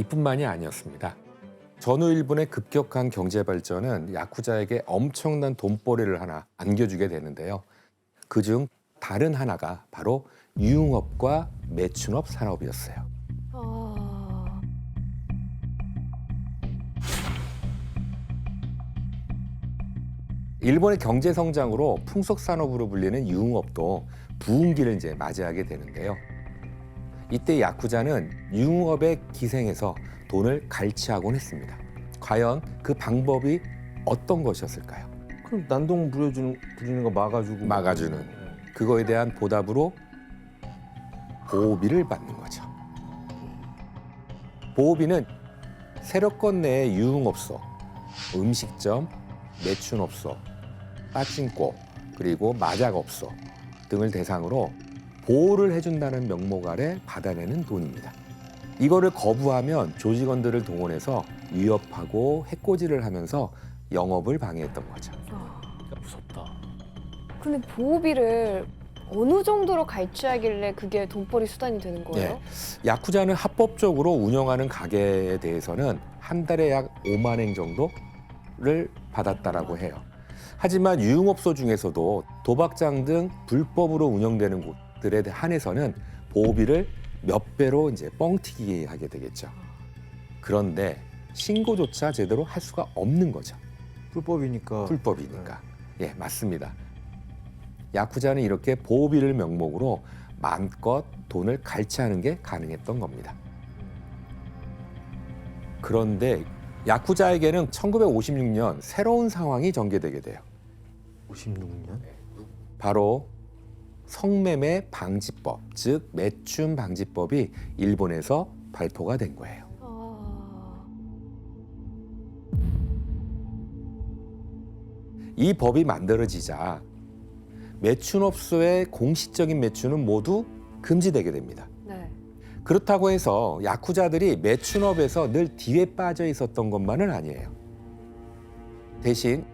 이뿐만이 아니었습니다. 전후 일본의 급격한 경제 발전은 야쿠자에게 엄청난 돈벌이를 하나 안겨주게 되는데요. 그중 다른 하나가 바로 유흥업과 매춘업 산업이었어요. 아, 일본의 경제 성장으로 풍속 산업으로 불리는 유흥업도 부흥기를 이제 맞이하게 되는데요. 이때 야쿠자는 유흥업에 기생해서 돈을 갈취하곤 했습니다. 과연 그 방법이 어떤 것이었을까요? 그럼 난동 부리는 거 막아주고 막아주는. 그거에 대한 보답으로 보호비를 받는 거죠. 보호비는 세력권 내의 유흥업소, 음식점, 매춘업소, 빠찡코, 그리고 마작업소 등을 대상으로 보호를 해준다는 명목 아래 받아내는 돈입니다. 이거를 거부하면 조직원들을 동원해서 위협하고 해코지를 하면서 영업을 방해했던 거죠. 무섭다. 근데 보호비를 어느 정도로 갈취하길래 그게 돈벌이 수단이 되는 거예요? 네. 야쿠자는 합법적으로 운영하는 가게에 대해서는 한 달에 약 5만 엔 정도를 받았다라고 해요. 하지만 유흥업소 중에서도 도박장 등 불법으로 운영되는 곳들에 한해서는 보호비를 몇 배로 이제 뻥튀기 하게 되겠죠. 그런데 신고조차 제대로 할 수가 없는 거죠. 불법이니까. 불법이니까. 예, 맞습니다. 야쿠자는 이렇게 보호비를 명목으로 마음껏 돈을 갈취하는 게 가능했던 겁니다. 그런데 야쿠자에게는 1956년 새로운 상황이 전개되게 돼요. 56년? 바로 성매매 방지법, 즉 매춘 방지법이 일본에서 발표가 된 거예요. 아, 이 법이 만들어지자 매춘업소의 공식적인 매춘은 모두 금지되게 됩니다. 네. 그렇다고 해서 야쿠자들이 매춘업에서 늘 뒤에 빠져 있었던 것만은 아니에요. 대신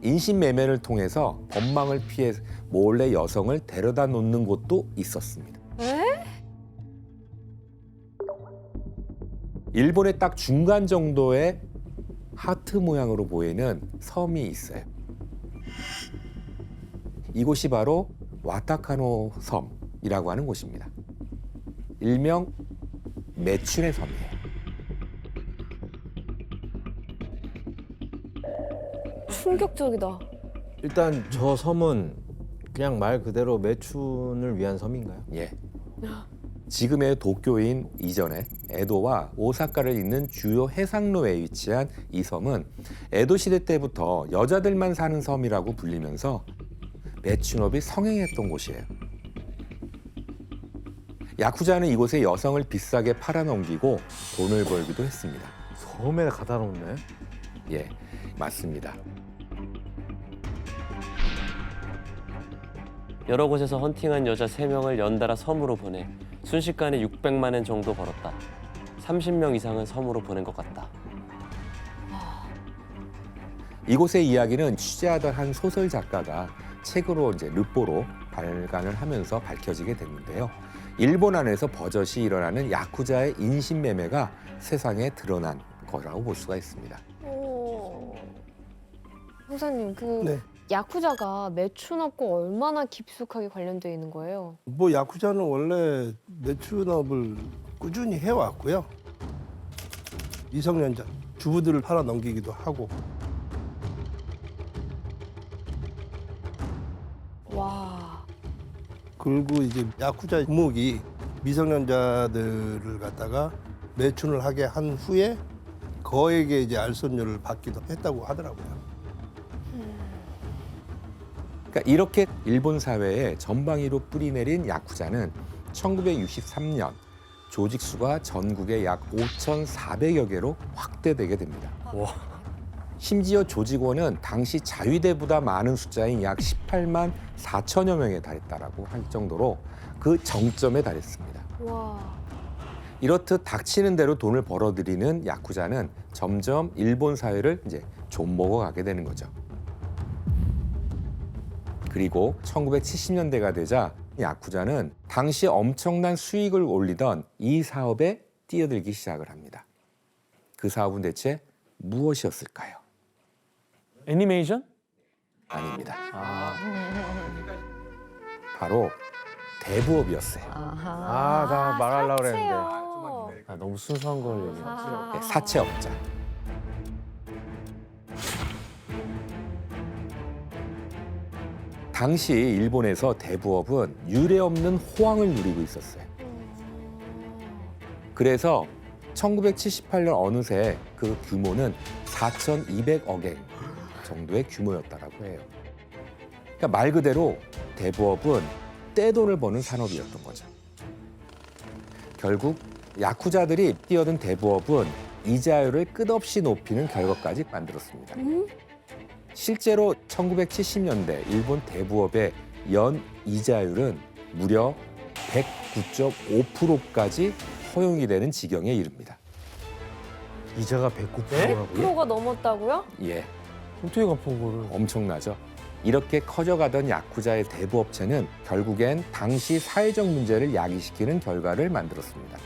인신매매를 통해서 법망을 피해 몰래 여성을 데려다 놓는 곳도 있었습니다. 에? 일본의 딱 중간 정도의 하트 모양으로 보이는 섬이 있어요. 이곳이 바로 와타카노 섬이라고 하는 곳입니다. 일명 매춘의 섬이에요. 충격적이다. 일단 저 섬은 그냥 말 그대로 매춘을 위한 섬인가요? 예. 지금의 도쿄인 이전에 에도와 오사카를 잇는 주요 해상로에 위치한 이 섬은 에도 시대 때부터 여자들만 사는 섬이라고 불리면서 매춘업이 성행했던 곳이에요. 야쿠자는 이곳에 여성을 비싸게 팔아넘기고 돈을 벌기도 했습니다. 섬에 가다 놓네. 예, 맞습니다. 여러 곳에서 헌팅한 여자 3명을 연달아 섬으로 보내 순식간에 600만 엔 정도 벌었다. 30명 이상은 섬으로 보낸 것 같다. 이곳의 이야기는 취재하던 한 소설 작가가 책으로 이제 르포로 발간을 하면서 밝혀지게 됐는데요. 일본 안에서 버젓이 일어나는 야쿠자의 인신매매가 세상에 드러난 거라고 볼 수가 있습니다. 형사님, 그 네. 야쿠자가 매춘업과 얼마나 깊숙하게 관련되어 있는 거예요? 뭐 야쿠자는 원래 매춘업을 꾸준히 해왔고요. 미성년자 주부들을 팔아 넘기기도 하고 와, 그리고 이제 야쿠자 목이 미성년자들을 갖다가 매춘을 하게 한 후에 거액의 이제 알선료를 받기도 했다고 하더라고요. 그러니까 이렇게 일본 사회에 전방위로 뿌리내린 야쿠자는 1963년 조직 수가 전국에 약 5,400여 개로 확대되게 됩니다. 와. 심지어 조직원은 당시 자위대보다 많은 숫자인 약 18만 4천여 명에 달했다라고 할 정도로 그 정점에 달했습니다. 와, 이렇듯 닥치는 대로 돈을 벌어들이는 야쿠자는 점점 일본 사회를 이제 좀먹어 가게 되는 거죠. 그리고 1970년대가 되자 야쿠자는 당시 엄청난 수익을 올리던 이 사업에 뛰어들기 시작을 합니다. 그 사업은 대체 무엇이었을까요? 애니메이션? 아닙니다. 아, 바로 대부업이었어요. 나 말하려고 그랬는데. 아, 너무 순수한 걸 얘기해. 네, 사채업자. 당시 일본에서 대부업은 유례없는 호황을 누리고 있었어요. 그래서 1978년 어느새 그 규모는 4,200억 엔 정도의 규모였다라고 해요. 그러니까 말 그대로 대부업은 떼돈을 버는 산업이었던 거죠. 결국 야쿠자들이 뛰어든 대부업은 이자율을 끝없이 높이는 결과까지 만들었습니다. 실제로 1970년대 일본 대부업의 연 이자율은 무려 109.5%까지 허용이 되는 지경에 이릅니다. 이자가 109%라고요? 100%가 넘었다고요? 예, 어떻게 갚은 거를? 엄청나죠. 이렇게 커져가던 야쿠자의 대부업체는 결국엔 당시 사회적 문제를 야기시키는 결과를 만들었습니다.